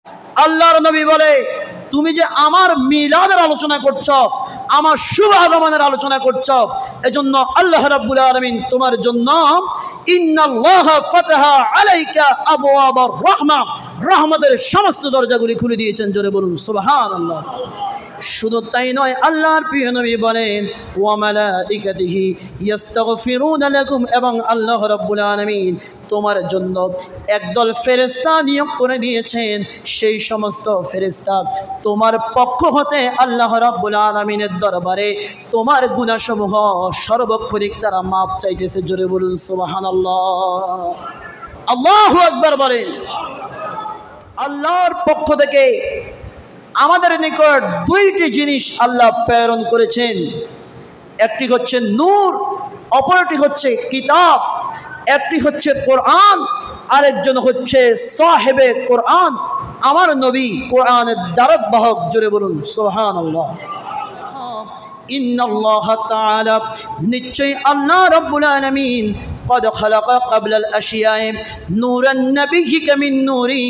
আল্লাহর নবী বলে, তুমি যে আমার মিলাদের আলোচনা করছো, আমার শুভ আগমনের আলোচনা করছো, এজন্য আল্লাহ রাব্বুল আলামিন তোমার জন্য ইন্নাল্লাহা ফাতাহা আলাইকা আবওয়াবার রাহমা, রহমতের সমস্ত দরজাগুলি খুলে দিয়েছেন। জোরে বলুন সুবহানাল্লাহ। শুধু তাই নয়, আল্লাহর প্রিয় নবী বলেন ওয়া মালাইকাতিহি ইস্তাগফিরুনা লাকুম, এবং আল্লাহ রাব্বুল আলামিন তোমার জন্য একদল ফেরেশতা নিয়োগ করে দিয়েছেন। সেই সমস্ত ফেরেশতা তোমার পক্ষ হতে আল্লাহ রাব্বুল আলামিনের দরবারে তোমার গুনাহসমূহ সর্বক্ষণিক তারা মাপ চাইতেছে। জোরে বলুন সুবহানাল্লাহ। আল্লাহু আকবার বলেন। আল্লাহর পক্ষ থেকে আমাদের নিকট দুইটি জিনিস আল্লাহ প্রেরণ করেছেন। একটি হচ্ছে নূর, অপরটি হচ্ছে কিতাব। একটি হচ্ছে কোরআন, আরেকজন হচ্ছে সাহেবে কোরআন, আমার নবী কোরআনের দ্বারক বাহক। জোরে বলুন সুবহানাল্লাহ। ইন্নাল্লাহ তাআলা, নিশ্চয় আল্লাহ রাব্বুল আলামিন قد خلق قبل الاشياء نور النبي من نوري,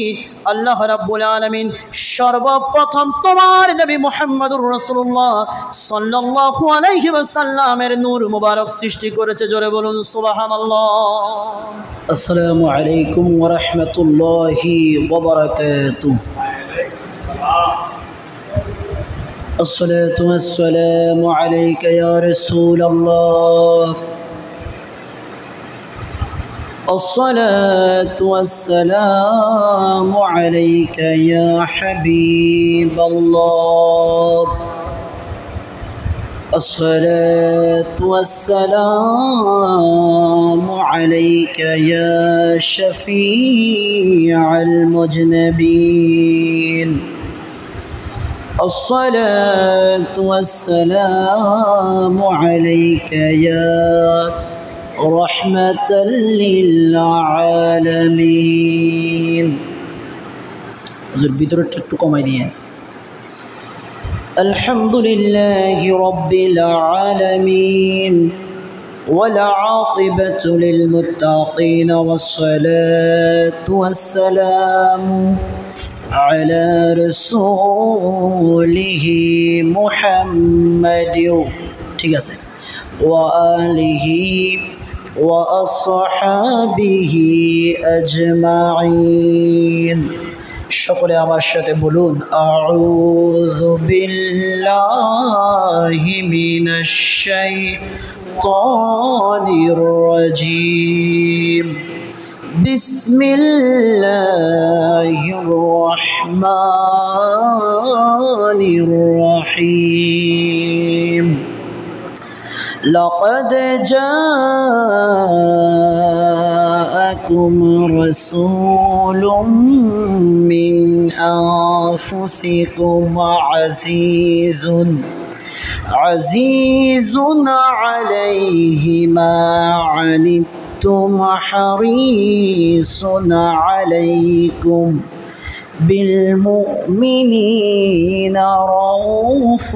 আল্লাহ রাব্বুল আলামিন সর্বপ্রথম তোমার নবী মুহাম্মদুর রাসূলুল্লাহ সাল্লাল্লাহু আলাইহি ওয়াসাল্লামের নূর মুবারক সৃষ্টি করেছে। জোরে বলুন সুবহানাল্লাহ। আসসালামু আলাইকুম ওয়া রাহমাতুল্লাহি ওয়া বারাকাতুহু। الصلاة والسلام عليك يا رسول الله، الصلاة والسلام عليك يا حبيب الله، الصلاة والسلام عليك يا شفيع المذنبين، الصلاة والسلام عليك يا رحمة للعالمين। হুজুর ভিতরটা একটু কমাই দিয়েন। الحمد لله رب العالمين والعاقبة للمتقين والصلاة والسلام على رسوله محمد, ঠিক আছে, وآله وأصحابه أجمعين। সকলে আমার সাথে বলুন আউযু বিল্লাহি মিনাশ শাইতানির রাজীম, বিসমিল্লাহির রহমানির রহিম। لقد جاءكم رسول من أنفسكم عزيز عليه ما عنتم حريص عليكم بالمؤمنين رؤوف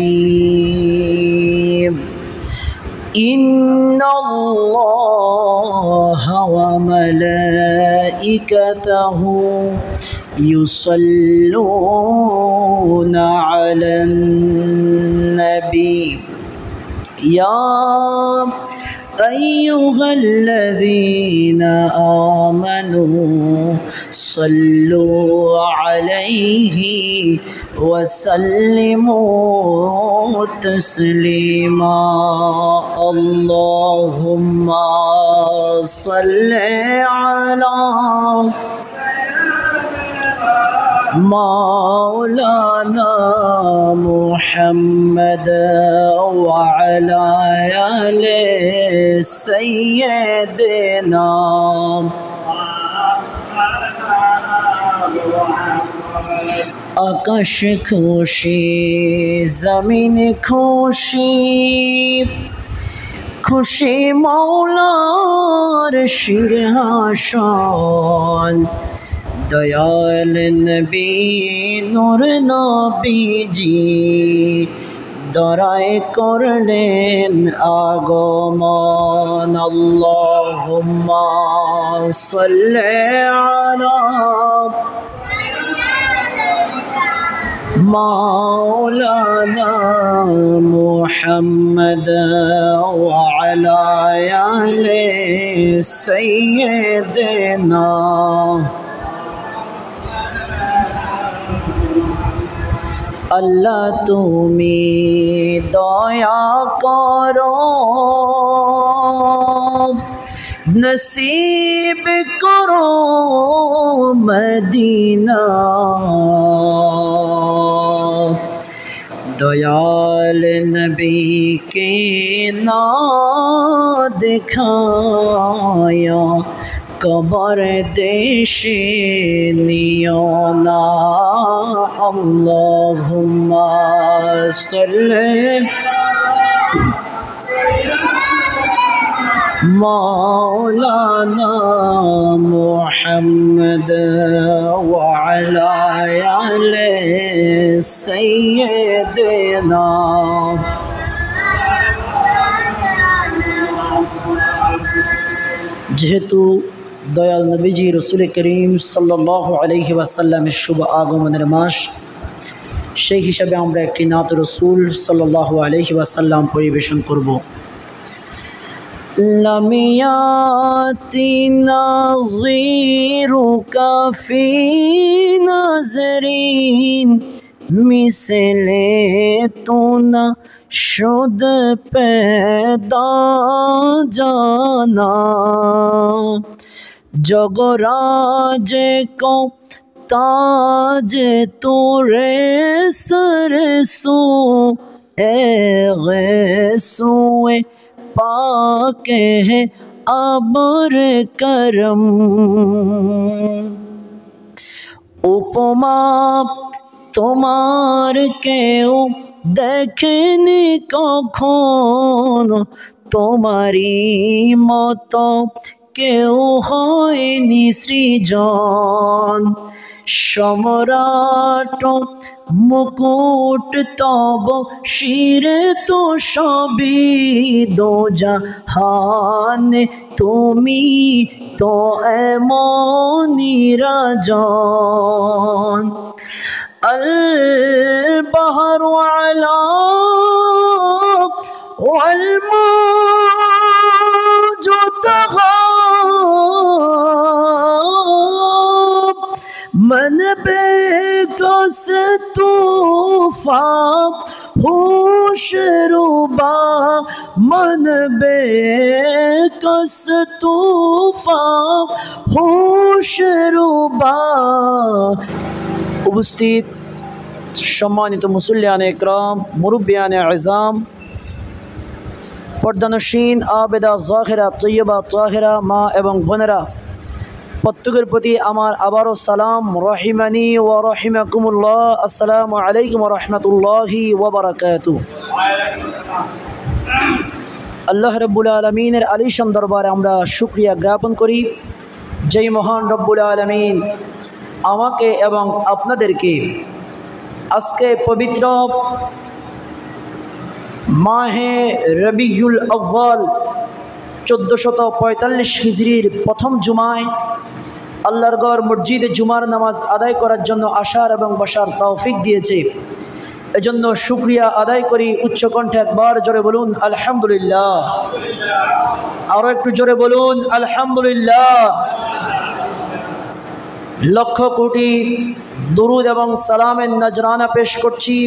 رحيم। إن الله وملائكته يصلون على النبي يا أيها الذين آمنوا صلوا عليه وسلموا تسليما، اللهم صل على مولانا محمد وعلى آل سيدنا আকাশ খুশি জমিন খুশি, খুশি মৌলার সিংহাসন, দয়াল নবী নূর নবীজি দরায় করলেন আগমন। আল্লাহুম্মা সাল্লি আলা مولانا محمد وعلى آل سيدنا আল্লাহ তুমি দয়া করো নসিব করো মদিনা দয়াল নবী কে না দিখায়া কবর দেশে নিও না আল্লাহুম্মা সাল্লি مولانا محمد وعلى آل سيدنا যেহেতু দয়াল নবীজি রসুল করিম সাল্লাল্লাহু আলাইহি ওয়াসাল্লামের শুভ আগমনের মাস, সেই হিসাবে আমরা একটি নাত রসুল সাল্লাল্লাহু আলাইহি ওয়াসাল্লাম পরিবেশন করব। لم يأتِ نظيرك في نظرٍ مثل تو نشد پیدا جانا جگراج کو تاج تورے سر سو اے غیسوے पाक है अबर करम उपमा তোমার কেউ দেখেনি কখন তোমারই মতো কেউ হয়নি সৃজন সম্রাট মুকুট তব শিরে তো সবই দোজাহান তুমি তো এমনই রাজন আল বাহরু আলা ওয়াল মাওজু তাগা من بکس طوفان ہوش روبا من بکس طوفان ہوش روبا উপস্থিত সম্মানিত মুসল্লিয়ানে ইকরাম, মুরব্বিয়ানে আযম, পর্দানশীন আবেদা জাহিরা তৈয়বা তাহিরা মা এবং বোনেরা, প্রত্যেকের প্রতি আমার আবারও সালাম রহিমানি ওয়া রহিমাকুমুল্লাহ। আসসালামু আলাইকুম ওয়া রাহমাতুল্লাহি ওয়া বারাকাতুহু। আল্লাহ রাব্বুল আলামিনের আলিশান দরবারে আমরা শুকরিয়া জ্ঞাপন করি, যেই মহান রব্বুল আলামিন আমাকে এবং আপনাদেরকে আজকে পবিত্র মাহে রবিউল আউয়াল 1445 হিজরির প্রথম জুমায় আল্লাহর ঘর মসজিদে জুমার নামাজ আদায় করার জন্য আসার এবং বসার তৌফিক দিয়েছে। এজন্য শুকরিয়া আদায় করি। উচ্চ কণ্ঠে একবার জোরে বলুন আলহামদুলিল্লাহ। আরও একটু জোরে বলুন আলহামদুলিল্লাহ। লক্ষ কোটি দুরুদ এবং সালামের নজরানা পেশ করছি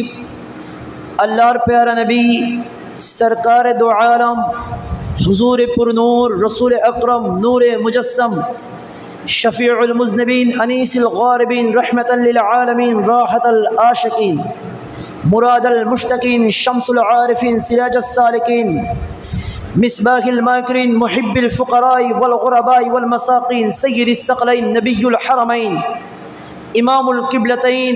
আল্লাহর প্যারা নবী সরকার দো আলম हुजूर पुरनूर रसूल अकरम नूर मुजस्सम शफीउल मुज़निबीन अनीसिल गारिबीन रहमतल लिल आलमीन राहतल आशिकीन मुरादल मुश्तकीन शम्सुल आरिफीन सिराजस सालिकीन मिसबाहिल माकिरीन मुहिब्बिल फुक़राई वल गुरबाई वल मसाकीन सय्यिदिस सकलैन नबियुल हरमैन इमामुल किबलतैन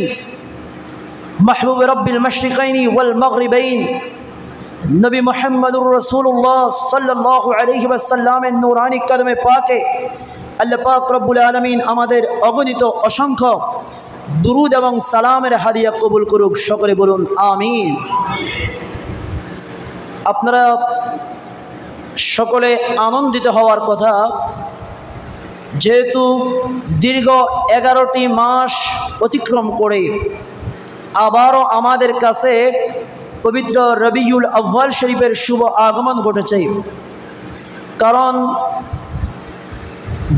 महबूब रब्बिल मशरिक़ैन वल मग़रिबैन नबी मुहम्मदुर रसूलुल्लाह सल्लल्लाहु अलैहि वसल्लमेर नूरानी कदमे पाके अल्लाह पाक रब्बुल आलमीन आमादेर अगणित असंख्य दुरूद एवं सालामेर हादिया कबुल करुक। सकले बोलुन आमीन। आपनारा सकले आनंदित हওয়ার कथा, जेहेतु दीर्घ 11टी मास अतिक्रम करे আবারও আমাদের কাছে পবিত্র রবিউল আউয়াল শরীফের শুভ আগমন ঘটেছে। কারণ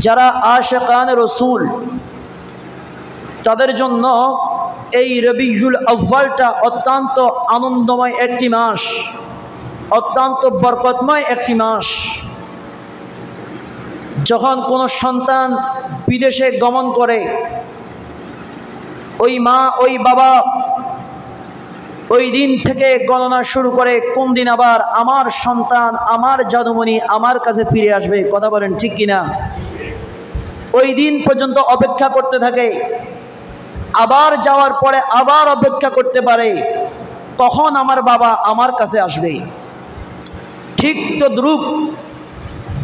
যারা আশিকানে রসুল তাদের জন্য এই রবিউল আউয়ালটা অত্যন্ত আনন্দময় একটি মাস, অত্যন্ত বরকতময় একটি মাস। যখন কোনো সন্তান বিদেশে গমন করে, ওই মা ওই বাবা ওই দিন থেকে গণনা শুরু করে কোন দিন আবার আমার সন্তান আমার জাদুমণি আমার কাছে ফিরে আসবে। কথা বলেন ঠিক কিনা? ওই দিন পর্যন্ত অপেক্ষা করতে থাকে। আবার যাওয়ার পরে আবার অপেক্ষা করতে পারে কখন আমার বাবা আমার কাছে আসবে। ঠিক তদ্রূপ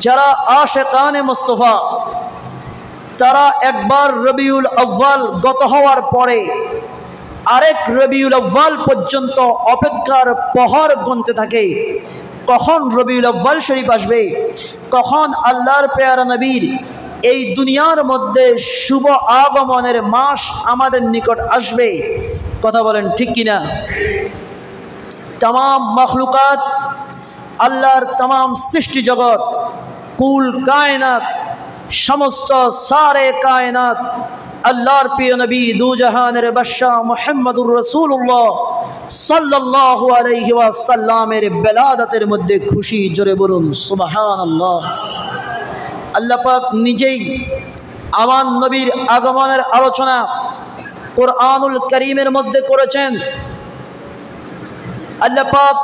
যারা আশিকানে মুস্তাফা তারা একবার রবিউল আউয়াল গত হওয়ার পরে আরেক রবিউল আউয়াল পর্যন্ত অপেক্ষার প্রহর গুনতে থাকে, কখন রবিউল আউয়াল শরীফ আসবে, কখন আল্লাহর পেয়ারা নবীর এই দুনিয়ার মধ্যে শুভ আগমনের মাস আমাদের নিকট আসবে। কথা বলেন ঠিক কিনা? तमाम मखलूकात আল্লাহর तमाम সৃষ্টি জগৎ কুল কায়নাত সমস্ত সারে কায়নাত আল্লাহর প্রিয় নবী দু জাহানের বাদশা মুহাম্মদুর রাসূলুল্লাহ সাল্লাল্লাহু আলাইহি ওয়াসাল্লামের বেলাদাতের মধ্যে খুশি। জোরে বলুন সুবহানাল্লাহ। আল্লাহ পাক নিজেই আমার নবীর আগমনের আলোচনা কুরআনুল কারীমের মধ্যে করেছেন। আল্লাহ পাক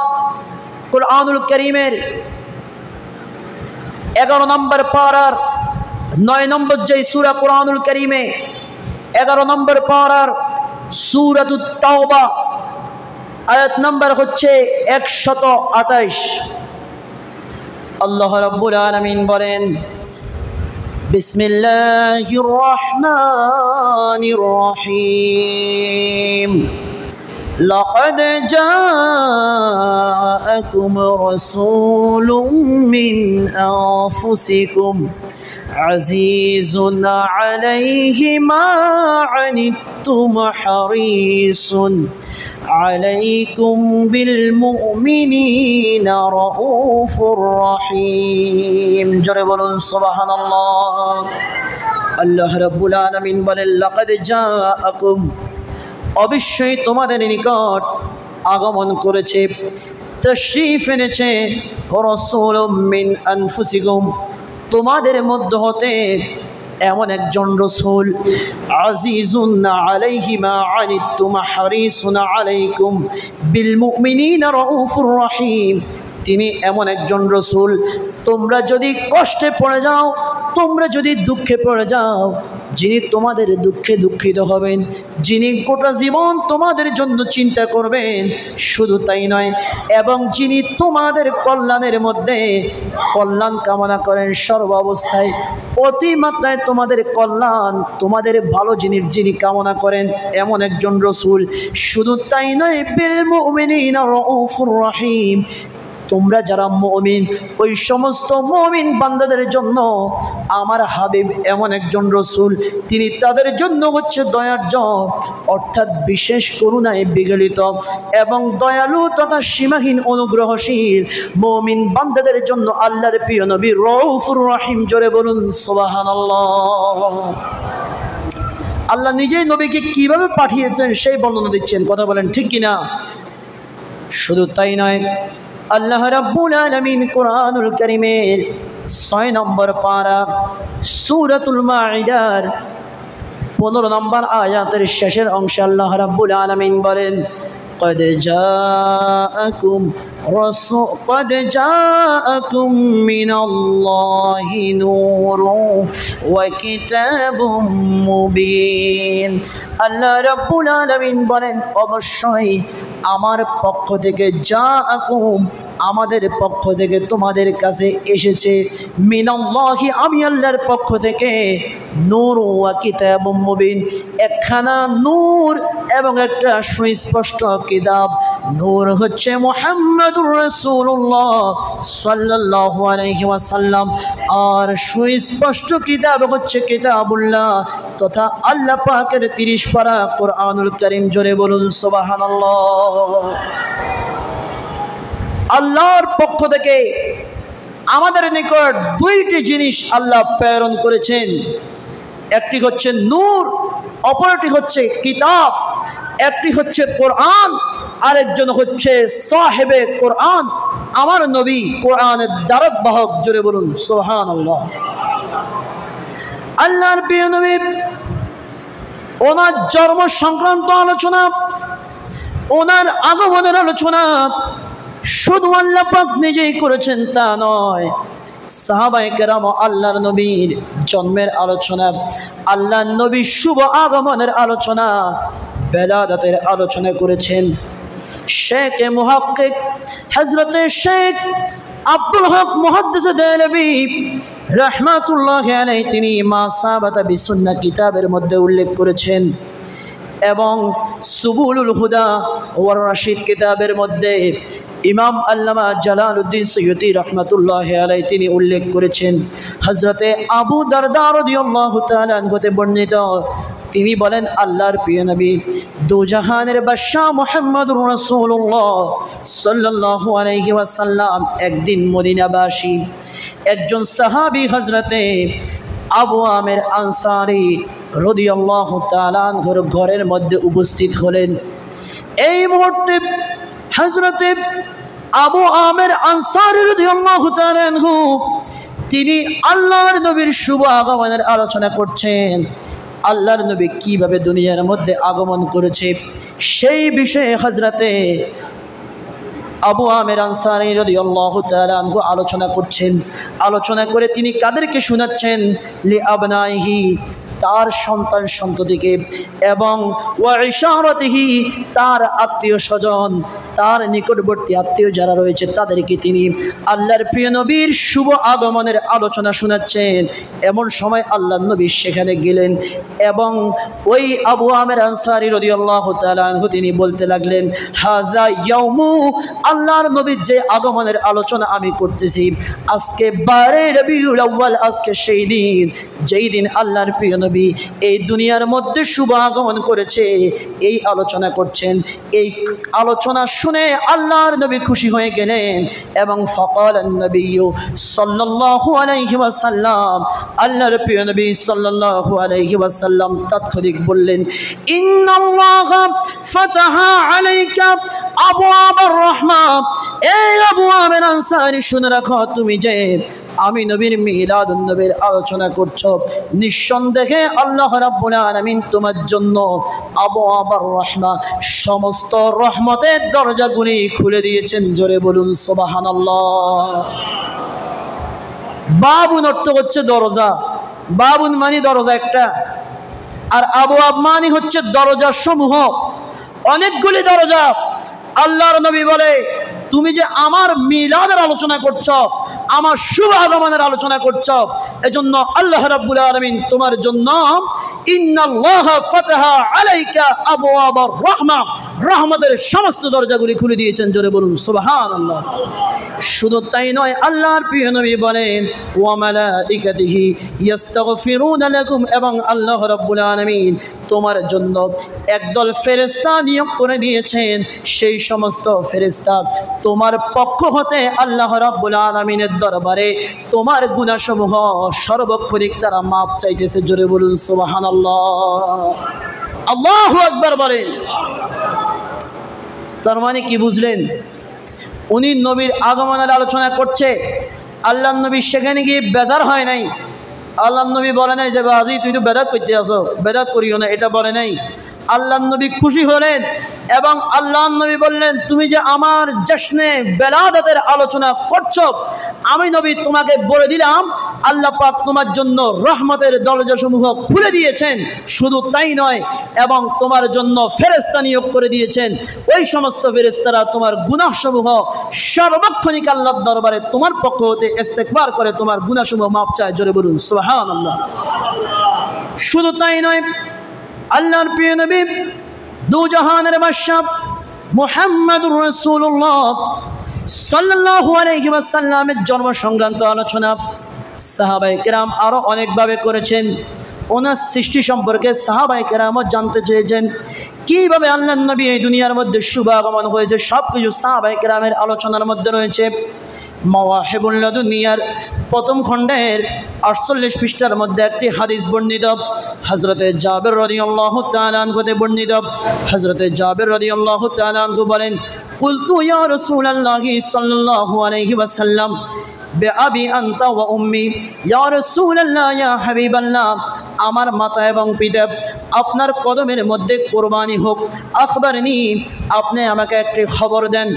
কুরআনুল কারীমের 11 নম্বর পারার 9 নম্বর যে সূরা কুরআনুল কারীমে 11 নম্বর পারার সূরাতুত তাওবা আয়াত নম্বর হচ্ছে 128। আল্লাহ রাব্বুল আলামিন বলেন, বিসমিল্লাহির রহমানির রহিম لقد جاءكم رسول من أنفسكم عزيز عليه ما عنتم حريص عليكم بالمؤمنين رؤوف رحيم। জোরে বলুন সুবহানাল্লাহ। আল্লাহ রাব্বুল আলামিন বলেন, লাকাদ জাআকুম, অবশ্যই তোমাদের নিকট আগমন করেছে, তাশরীফ এনেছে, রাসূলুম মিন আনফুসিকুম, তোমাদের মধ্য হতে এমন একজন রসুল, আজিজুন আলাইহি মা আনিতুম হারিসুন আলাইকুম বিল মুমিনিনা রাউফুর রহিম, তিনি এমন একজন রসুল তোমরা যদি কষ্টে পড়ে যাও, তোমরা যদি দুঃখে পড়ে যাও, যিনি তোমাদের দুঃখে দুঃখিত হবেন, যিনি গোটা জীবন তোমাদের জন্য চিন্তা করবেন, শুধু তাই নয়, এবং যিনি তোমাদের কল্যাণের মধ্যে কল্যাণ কামনা করেন সর্ব অবস্থায়, অতিমাত্রায় তোমাদের কল্যাণ তোমাদের ভালো জিনিস যিনি কামনা করেন, এমন একজন রসুল। শুধু তাই নয়, বিল মুমিনিনা রাউফুর রহিম, তোমরা যারা মুমিন ওই সমস্ত মুমিন বান্দাদের জন্য আমার হাবিব এমন একজন রসুল, তিনি তাদের জন্য হচ্ছে দয়ার্য, অর্থাৎ বিশেষ করুণায় বিগলিত এবং দয়ালু তথা সীমাহীন অনুগ্রহশীল মুমিন বান্দাদের জন্য আল্লাহর প্রিয় নবী রাউফুর রহিম। জোরে বলুন সুবহানাল্লাহ। আল্লাহ নিজেই নবীকে কিভাবে পাঠিয়েছেন সেই বর্ণনা দিচ্ছেন। কথা বলেন ঠিক কিনা? শুধু তাই নয়, আল্লাহ রাব্বুল আলামিন কুরআনুল কারীমের 6 নম্বর পারা সূরাতুল মাঈদার 15 নম্বর আয়াতের শেষের অংশে আল্লাহ রাব্বুল আলামিন বলেন, قد جاءكم من الله نور وكتاب مبين। আল্লাহ রাব্বুল আলামিন বলেন, অবশ্যই আমার পক্ষ থেকে জাআকুম, আমাদের পক্ষ থেকে তোমাদের কাছে এসেছে, মিনাল্লাহি, আমি আল্লাহর পক্ষ থেকে, নূর ওয়া কিতাবুম মুবিন, একখানা নূর এবং একটা সুস্পষ্ট কিতাব। নূর হচ্ছে মুহাম্মদুর রাসূলুল্লাহ সাল্লাল্লাহু আলাইহি ওয়াসাল্লাম, আর সুস্পষ্ট কিতাব হচ্ছে কিতাবুল্লাহ তথা আল্লাহ পাকের 30 পারা কোরআনুল কারীম। জোরে বলুন সুবহানাল্লাহ। আল্লাহর পক্ষ থেকে আমাদের নিকট দুইটি জিনিস আল্লাহ প্রেরণ করেছেন, একটি হচ্ছে নূর, অপরটি হচ্ছে কিতাব। একটি হচ্ছে কোরআন, আরেকজন হচ্ছে সাহেবে কোরআন, আমার নবী কোরআনের দ্বারক বাহক। জোরে বলুন সুবহানাল্লাহ। আল্লাহর প্রিয় নবী, ওনার জন্ম সংক্রান্ত আলোচনা, ওনার আগমনের আলোচনা শুধু আল্লাহ পাক নিজেই করেছেন তা নয়, সাহাবায়ে কেরাম আল্লাহর নবীর জন্মের আলোচনা, আল্লাহর নবীর শুভ আগমনের আলোচনা, বেলাদাতের আলোচনা করেছেন। শেখ মুহাক্কিক হযরত শেখ আব্দুল হক মুহাদ্দিস দেহলভী রাহমাতুল্লাহি আলাইহি তিনি মা সাবাতা বিসুন্নাহ কিতাবের মধ্যে উল্লেখ করেছেন, এবং সুবুলুল হুদা ওয়ার রাশিদ কিতাবের মধ্যে ইমাম আল্লামা জালালউদ্দিন সুয়ুতি রাহমাতুল্লাহি আলাইহি তিনি উল্লেখ করেছেন। হযরতে আবু দারদা রাদিয়াল্লাহু তাআলা আনহু হতে বর্ণিত, তিনি বলেন আল্লাহর প্রিয় নবী দুজাহানের বাদশা মুহাম্মদুর রাসূলুল্লাহ সাল্লাল্লাহু আলাইহি ওয়াসাল্লাম একদিন মদিনাবাসী একজন সাহাবী হযরতে আবু আমির আনসারী রাদিয়াল্লাহু তাআলা আনহুর ঘরের মধ্যে উপস্থিত হলেন। এই মুহূর্তে হযরতে আবু আমির আনসারী রাদিয়াল্লাহু তাআলা আনহু তিনি আল্লাহর নবীর শুভ আগমনের আলোচনা করছেন। আল্লাহর নবী কিভাবে দুনিয়ার মধ্যে আগমন করেছে সেই বিষয়ে হযরতে আবু আমির আনসারী রাদিয়াল্লাহু তাআলা আনহু আলোচনা করছেন। আলোচনা করে তিনি কাদেরকে শোনাচ্ছেন? লি আবনাইহি, তার সন্তান সন্ততিকে, এবং ওয়া ইশারাতিহি, তার আত্মীয় স্বজন, তার নিকটবর্তী আত্মীয় যারা রয়েছে তাদেরকে তিনি আল্লাহর প্রিয় নবীর শুভ আগমনের আলোচনা শোনাচ্ছেন। এমন সময় আল্লাহর নবী সেখানে গেলেন এবং ওই আবু আমির আনসারী রাদিয়াল্লাহু তাআলা আনহু তিনি বলতে লাগলেন, হাযা ইয়াউমু, আল্লাহর নবীর যে আগমনের আলোচনা আমি করতেছি, আজকে 12 রবিউল আউয়াল, আজকে সেই দিন যেই দিন আল্লাহর প্রিয় নবী এই দুনিয়ার মধ্যে শুভ আগমন করেছে, এই আলোচনা করছেন। এই আলোচনা শুনে আল্লাহর নবী খুশি হয়ে গেলেন এবং ফাকালান নবী সাল্লাল্লাহু আলাইহি ওয়াসাল্লাম, আল্লাহর প্রিয় নবী সাল্লাল্লাহু আলাইহি ওয়াসাল্লাম তাৎক্ষণিক বললেন, ইন্নাল্লাহা ফাতাহা আলাইকা আবওয়াবার রাহমা, এই আবু আমির আনসারী শুনে রাখো, তুমি যে আমি নবীর মিলাদুন নবীর আলোচনা করছো, নিঃসন্দেহে আল্লাহ রাব্বুল আলামিন তোমার জন্য আবওয়াবার রাহমা, সমস্ত রহমতের দরজাগুলি খুলে দিয়েছেন। জোরে বলুন সুবহানাল্লাহ। বাবুন অর্থ হচ্ছে দরজা, বাবুন মানে দরজা একটা, আর আবওয়াব মানে হচ্ছে দরজা সমূহ, অনেকগুলি দরজা। আল্লাহর নবী বলে, তুমি যে আমার মিলাদের আলোচনা করছো, আমার শুভ আগমনের আলোচনা করছো, এজন্য আল্লাহ রাব্বুল আলামিন তোমার জন্য ইন্নাল্লাহা ফাতাহা আলাইকা আবওয়াবার রাহমা, রহমতের সমস্ত দরজাগুলি খুলে দিয়েছেন। জোরে বলুন সুবহানাল্লাহ। শুধু তাই নয়, আল্লাহর প্রিয় নবী বলেন, ওয়া মালাইকাতিহি ইস্তাগফিরুনা লাকুম, এবং আল্লাহ রাব্বুল আলামিন তোমার জন্য একদল ফেরেশতা নিয়োগ করে দিয়েছেন। সেই সমস্ত ফেরেশতা তোমার পক্ষ হতে আল্লাহ রাব্বুল আলামিনের দরবারে তোমার গুনাহসমূহ সর্বক্ষণিক তারা মাপ চাইতেছে। জোরে বলুন সুবহানাল্লাহ। আল্লাহু আকবার বলেন। তার মানে কি বুঝলেন? উনি নবীর আগমনের আলোচনা করছে, আল্লাহ নবী সেখানে গিয়ে বেজার হয় নাই। আল্লাহ নবী বলে নাই যে বাজি তুই তো বেদাত করতে আসো, বেদাত করিও না, এটা বলে নাই। আল্লাহ নবী খুশি হলেন এবং আল্লাহ নবী বললেন, তুমি যে আমার জশ্নে বেলাদাতের আলোচনা করছো, আমি নবী তোমাকে বলে দিলাম আল্লাহ পাক তোমার জন্য রহমতের দরজাসমূহ খুলে দিয়েছেন। শুধু তাই নয়, এবং তোমার জন্য ফেরেশতা নিয়োগ করে দিয়েছেন। ওই সমস্ত ফেরেশতারা তোমার গুনাহসমূহ সর্বক্ষণিক আল্লাহর দরবারে তোমার পক্ষ হতে ইস্তেগফার করে তোমার গুনাহসমূহ মাপ চায়। জোরে বলুন সুবহানাল্লাহ। শুধু তাই নয়, আল্লাহর প্রিয় নবী দু জাহানের বাদশা মুহাম্মদুর রাসূলুল্লাহ সাল্লাল্লাহু আলাইহি ওয়াসাল্লামের জন্ম সংক্রান্ত আলোচনা সাহাবায়ে কেরাম আরো অনেকভাবে করেছেন। ওনার সৃষ্টি সম্পর্কে সাহাবায়ে কেরামও জানতে চেয়েছেন, কীভাবে আল্লাহর নবী এই দুনিয়ার মধ্যে শুভাগমন হয়েছে, সব কিছু সাহাবায়ে কেরামের আলোচনার মধ্যে রয়েছে। মাওয়াহিবুল লাদুনিয়ার প্রথম খণ্ডের 48 পৃষ্ঠার মধ্যে একটি হাদিস বর্ণিত, হযরতে জাবের রাদিয়াল্লাহু তাআলা আনহু হতে বর্ণিত। হযরতে জাবের রাদিয়াল্লাহু তাআলা আনহু বলেন, কুলতু ইয়া রাসূলুল্লাহি সাল্লাল্লাহু আলাইহি ওয়াসাল্লাম বিআবি আনতা ওয়া উম্মি, ইয়া রাসূলুল্লাহ ইয়া হাবিবাল্লাহ, আমার মাতা এবং পিতা আপনার কদমের মধ্যে কুরবানি হোক। আখবরনি, আপনি আমাকে একটি খবর দেন,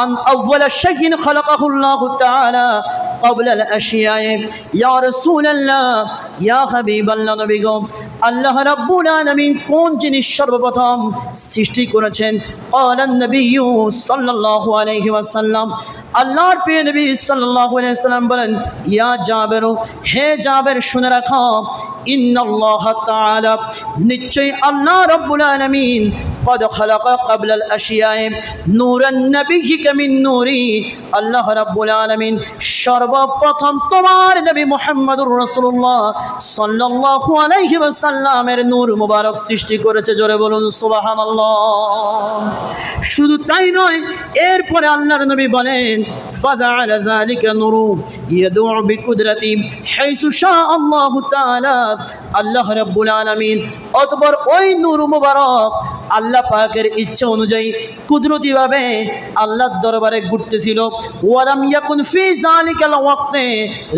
আন আউয়াল শাইইন খালাকাহুল্লাহু তাআলা ক্বাবলা আল আশিয়ায়ে, ইয়া রাসূলুল্লাহ ইয়া হাবিবাল্লাহ, নবী গো, আল্লাহ রাব্বুল আলামিন কোন জিনিস সর্বপ্রথম সৃষ্টি করেছেন? ক্বালান নবিয়্যু সাল্লাল্লাহু আলাইহি ওয়াসাল্লাম, আল্লাহর প্রিয় নবী সাল্লাল্লাহু আলাইহি ওয়াসাল্লাম বলেন, ইয়া জাবের, হে জাবের শুনে রাখো, ইন্নাল্লাহ তাআলা, নিশ্চয়ই আল্লাহ রাব্বুল আলামিন قد خلق قبل الاشياء نور النبي من نوري, আল্লাহ রাব্বুল আলামিন সর্বপ্রথম তোমার নবী মুহাম্মদুর রাসূলুল্লাহ সাল্লাল্লাহু আলাইহি ওয়াসাল্লামের নূর মুবারক সৃষ্টি করেছে। জোরে বলুন সুবহানাল্লাহ। শুধু তাই নয়, এরপরে আল্লাহর নবী বলেন, ফাজাআলা যালিকা নূরু ইয়াদউ বিকুদরাতি হাইসু শাআ আল্লাহু তাআলা, আল্লাহ রাব্বুল আলামিন অতঃপর ওই নূর মুবারক আল্লাহ পাকের ইচ্ছা অনুযায়ী কুদরতিভাবে আল্লাহর দরবারে ঘুরতেছিল। ওয়ালাম ইয়াকুন ফি যালিকাল ওয়াক্তে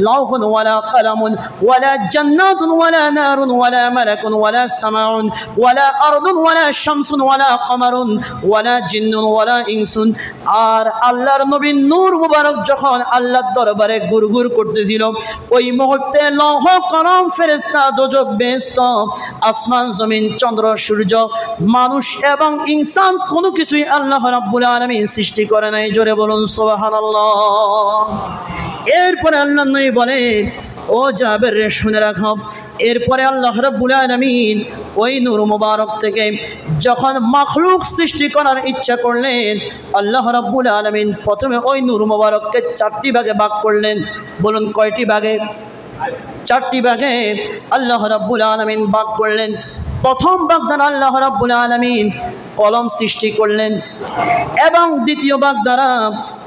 লাউহুন ওয়ালা কালামুন ওয়ালা জান্নাতুন ওয়ালা নারুন ওয়ালা মালাকুন ওয়ালা সামাউন ওয়ালা আরদুন ওয়ালা শামসুন ওয়ালা কমারুন ওয়ালা জিন্নুন ওয়ালা ইনসুন। আর আল্লাহর নবী নূর মুবারক যখন আল্লাহর দরবারে ঘুরঘুর করতেছিল, ওই মুহূর্তে লৌহ কলম ফেরেশতা দোজখ বেহেশত আসমান জমিন চন্দ্র সূর্য মানুষ এবং ইনসান কোনো কিছুই আল্লাহ রাব্বুল আলামিন সৃষ্টি করে নাই। জোরে বলুন সুবহানাল্লাহ। এরপরে আল্লাহ নবী বলে, ও জাবের রে শুনে রাখো, এরপরে আল্লাহ রাব্বুল আলামিন ওই নূর মুবারক থেকে যখন মাখলুক সৃষ্টি করার ইচ্ছা করলেন, আল্লাহ রাব্বুল আলামিন প্রথমে ওই নূর মুবারককে 4টি ভাগে ভাগ করলেন। বলুন কয়টি ভাগে? 4টি ভাগে আল্লাহ রাব্বুল আলামিন ভাগ করলেন। প্রথম ভাগ দ্বারা আল্লাহ রাব্বুল আলামিন কলম সৃষ্টি করলেন এবং দ্বিতীয় ভাগ দ্বারা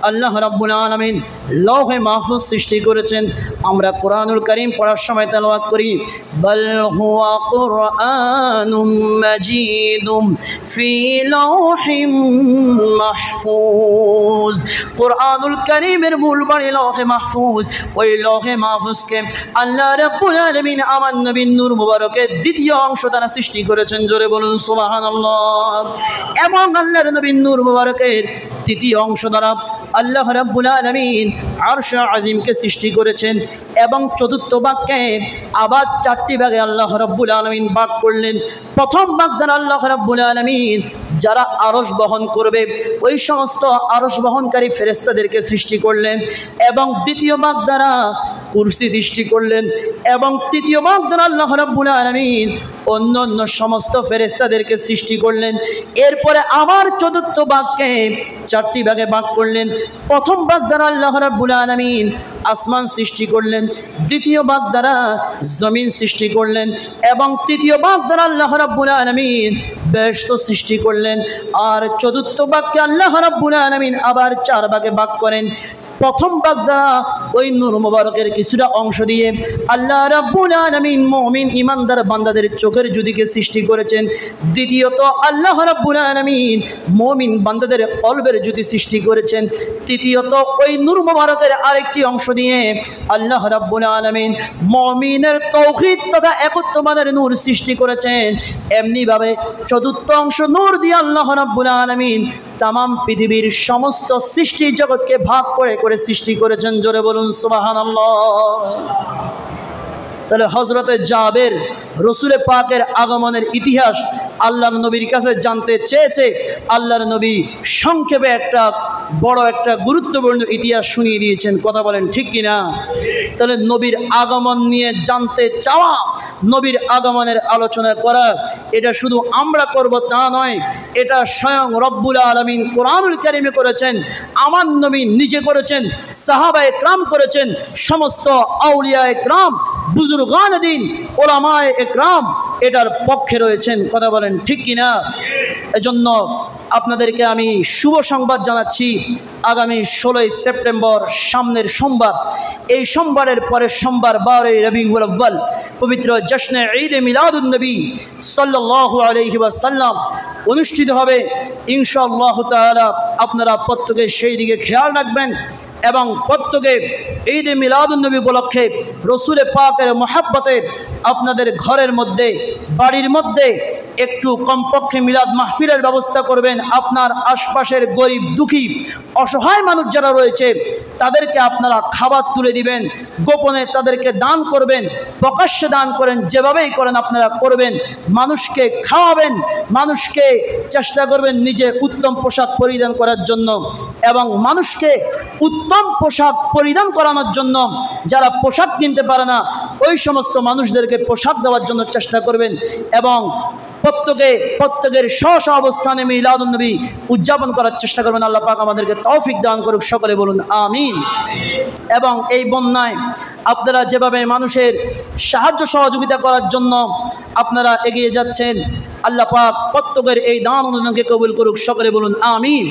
আল্লাহ রাব্বুল আলামিন লৌহে মাহফুজ সৃষ্টি করেছেন। আমরা কোরআনুল কারীম পড়ার সময় তেলাওয়াত করি, বাল হুয়া কুরআনুম মাজিদুম ফি লাউহিম মাহফুজ। কোরআনুল কারীমের মূল বাড়ি লৌহে মাহফুজ। ওই লৌহে মাহফুজকে আল্লাহ রাব্বুল আলামিন আমার নবীর নূর মুবারকের দ্বিতীয় অংশ দ্বারা সৃষ্টি করেছেন। জোরে বলুন সুবহানাল্লাহ। এবং আল্লাহর নবীর নূর মুবারকের তৃতীয় অংশ দ্বারা আল্লাহ রাব্বুল আলামিন আরশ আজিমকে সৃষ্টি করেছেন এবং চতুর্থ ভাগকে আবার 4টি ভাগে আল্লাহ রাব্বুল আলামিন ভাগ করলেন। প্রথম ভাগ দ্বারা আল্লাহ রাব্বুল আলামিন যারা আরশ বহন করবে ওই সমস্ত আরশ বহনকারী ফেরেশতাদেরকে সৃষ্টি করলেন এবং দ্বিতীয় ভাগ দ্বারা কুরসি সৃষ্টি করলেন এবং তৃতীয় ভাগ দ্বারা আল্লাহ রাব্বুল আলামিন অন্য সমস্ত ফেরেশতাদেরকে সৃষ্টি করলেন। এরপরে আবার চতুর্থ ভাগকে 4টি ভাগে ভাগ করলেন। প্রথম ভাগ দ্বারা আল্লাহ রাব্বুল আলামিন আসমান সৃষ্টি করলেন, দ্বিতীয় ভাগ দ্বারা জমিন সৃষ্টি করলেন এবং তৃতীয় ভাগ দ্বারা আল্লাহ রাব্বুল আলামিন বেহেশত সৃষ্টি করলেন। আর চতুর্থ ভাগকে আল্লাহ রাব্বুল আলামিন আবার 4 ভাগে ভাগ করেন। প্রথম ভাগ দ্বারা ওই নূর মুবারকের কিছুটা অংশ দিয়ে আল্লাহ রাব্বুল আলামিন মুমিন ইমানদার বান্দাদের চোখের জ্যোতিকে সৃষ্টি করেছেন। দ্বিতীয়ত আল্লাহ রাব্বুল আলামিন মুমিন বান্দাদের কলবের জ্যোতি সৃষ্টি করেছেন। তৃতীয়ত ওই নূর মুবারকের আরেকটি অংশ দিয়ে আল্লাহ রাব্বুল আলামিন মুমিনের তাওহীদ তথা একত্ববাদের নূর সৃষ্টি করেছেন। এমনিভাবে চতুর্থ অংশ নূর দিয়ে আল্লাহ রাব্বুল আলামিন তামাম পৃথিবীর সমস্ত সৃষ্টি জগৎকে ভাগ করে করে সৃষ্টি করেছেন। জোরে বলুন সুবহানাল্লাহ। তাহলে হযরতে জাবের রসুলে পাকের আগমনের ইতিহাস আল্লাহর নবীর কাছে জানতে চেয়েছে, আল্লাহর নবী সংক্ষেপে একটা বড় একটা গুরুত্বপূর্ণ ইতিহাস শুনিয়ে দিয়েছেন। কথা বলেন ঠিক কিনা? তাহলে নবীর আগমন নিয়ে জানতে চাওয়া, নবীর আগমনের আলোচনা করা, এটা শুধু আমরা করব তা নয়, এটা স্বয়ং রব্বুল আলামিন কোরআনুল কারীমে করেছেন, আমার নবী নিজে করেছেন, সাহাবায়ে কেরাম করেছেন, সমস্ত আউলিয়ায়ে কেরাম, বুজুর্গানে দ্বীন, উলামায়ে একরাম এটার পক্ষে রয়েছেন। কথা বলেন ঠিক কিনা? এজন্য আপনাদেরকে আমি শুভ সংবাদ জানাচ্ছি, আগামী 16ই সেপ্টেম্বর সামনের সোমবার, এই সোমবারের পরের সোমবার 12ই রবিউল আউয়াল পবিত্র জশ্নে ঈদে মিলাদুন নবী সাল্লাল্লাহু আলাইহি ওয়াসাল্লাম অনুষ্ঠিত হবে ইনশাআল্লাহ তাআলা। আপনারা প্রত্যেকে সেই দিকে খেয়াল রাখবেন এবং প্রত্যেকে ঈদে মিলাদুন নবী উপলক্ষে রসুল পাকের মহাব্বতে আপনাদের ঘরের মধ্যে, বাড়ির মধ্যে একটু কমপক্ষে মিলাদ মাহফিলের ব্যবস্থা করবেন। আপনার আশপাশের গরিব দুঃখী অসহায় মানুষ যারা রয়েছে তাদেরকে আপনারা খাবার তুলে দিবেন, গোপনে তাদেরকে দান করবেন, প্রকাশ্যে দান করেন, যেভাবেই করেন আপনারা করবেন, মানুষকে খাওয়াবেন, মানুষকে চেষ্টা করবেন নিজে উত্তম পোশাক পরিধান করার জন্য এবং মানুষকে উত্তম পোশাক পরিধান করানোর জন্য, যারা পোশাক কিনতে পারে না ওই সমস্ত মানুষদেরকে পোশাক দেওয়ার জন্য চেষ্টা করবেন এবং প্রত্যেকের স্ব অবস্থানে মিলাদুন নবী উদযাপন করার চেষ্টা করবেন। আল্লাহ পাক আমাদেরকে তৌফিক দান করুক, সকলে বলুন আমিন। এবং এই বন্যায় আপনারা যেভাবে মানুষের সাহায্য সহযোগিতা করার জন্য আপনারা এগিয়ে যাচ্ছেন, আল্লাহ পাক প্রত্যেকের এই দান অনুদানকে কবুল করুক, সকলে বলুন আমিন।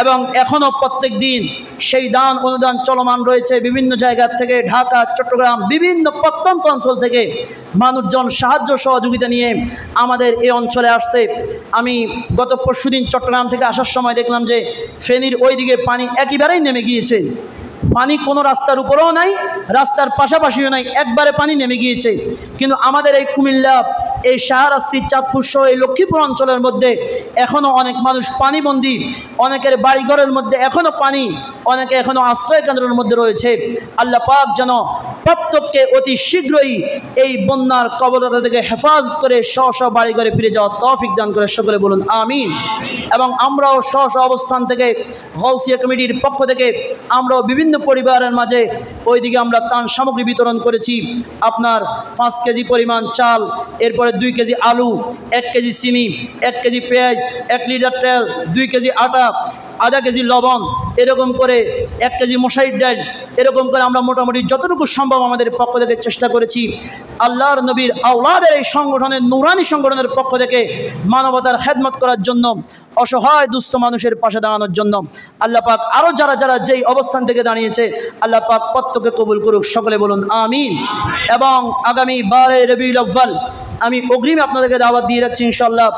এবং এখনও প্রত্যেক দিন সেই দান অনুদান চলমান রয়েছে। বিভিন্ন জায়গা থেকে, ঢাকা, চট্টগ্রাম, বিভিন্ন প্রত্যন্ত অঞ্চল থেকে মানুষজন সাহায্য সহযোগিতা নিয়ে আমাদের এই অঞ্চলে আসছে। আমি গত পরশুদিন চট্টগ্রাম থেকে আসার সময় দেখলাম যে ফেনীর ওই দিকে পানি একেবারেই নেমে গিয়েছে। পানি কোনো রাস্তার উপরেও নাই, রাস্তার পাশাপাশিও নাই, একবারে পানি নেমে গিয়েছে। কিন্তু আমাদের এই কুমিল্লা, এই শাহরাস্তি, চাঁদপুর সহ এই লক্ষ্মীপুর অঞ্চলের মধ্যে এখনও অনেক মানুষ পানিবন্দী, অনেকের বাড়িঘরের মধ্যে এখনও পানি, অনেকে এখনও আশ্রয় কেন্দ্রের মধ্যে রয়েছে। আল্লাহ পাক যেন প্রত্যেককে অতি শীঘ্রই এই বন্যার কবলতা থেকে হেফাজত করে স্ব বাড়িঘরে ফিরে যাওয়ার তৌফিক দান করে, সকলে বলুন আমিন। এবং আমরাও স্ব অবস্থান থেকে গাউসিয়া কমিটির পক্ষ থেকে আমরাও বিভিন্ন পরিবারের মাঝে ওইদিকে আমরা ত্রাণ সামগ্রী বিতরণ করেছি। আপনার 5 কেজি পরিমাণ চাল, এরপরে 2 কেজি আলু, 1 কেজি চিনি, 1 কেজি পেঁয়াজ, 1 লিটার তেল, 2 কেজি আটা, আধা কেজি লবণ, এরকম করে 1 কেজি মশারির ডাল, এরকম করে আমরা মোটামুটি যতটুকু সম্ভব আমাদের পক্ষ থেকে চেষ্টা করেছি। আল্লাহর নবীর আওলাদের এই সংগঠনের, নুরানি সংগঠনের পক্ষ থেকে মানবতার খেদমত করার জন্য, অসহায় দুস্থ মানুষের পাশে দাঁড়ানোর জন্য। আল্লাহ পাক আরও যারা যারা যেই অবস্থান থেকে দাঁড়িয়েছে আল্লাহ পাক প্রত্যেককে কবুল করুক, সকলে বলুন আমিন। এবং আগামী 12 রবিউল আউয়াল আমি অগ্রিমে আপনাদেরকে দাওয়াত দিয়ে রাখছি ইনশাআল্লাহ।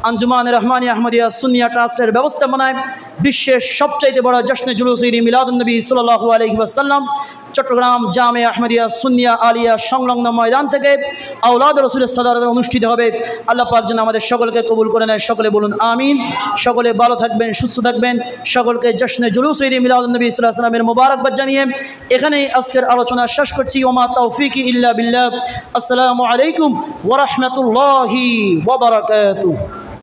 আঞ্জুমান রহমানী আহমদিয়া সুন্নিয়া ট্রাস্টের ব্যবস্থাপনায় বিশ্বের সবচাইতে বড় জশ্নে জুলুস ঈদ মিলাদুন নবী সাল্লাল্লাহু আলাইহি ওয়াসাল্লাম চট্টগ্রাম জামে আহমদিয়া সুন্নিয়া আলিয়া সংলগ্ন ময়দান থেকে আওলাদ রাসূলের সাদারতে অনুষ্ঠিত হবে। আল্লাহ পাক যেন আমাদের সকলকে কবুল করে নেয়, সকলে বলুন আমিন। সকলে ভালো থাকবেন, সুস্থ থাকবেন। সকলকে জশ্নে জুলুস ঈদ মিলাদুন নবী সাল্লাল্লাহু আলাইহি ওয়াসাল্লামের মোবারকবাদ জানিয়ে এখানেই আজকের আলোচনা শেষ করছি। ওমা তাওফীকি ইল্লা বিল্লাহ। আসসালামু আলাইকুম ওয়া রাহমাতুল্লাহি ওয়া বারাকাতুহু।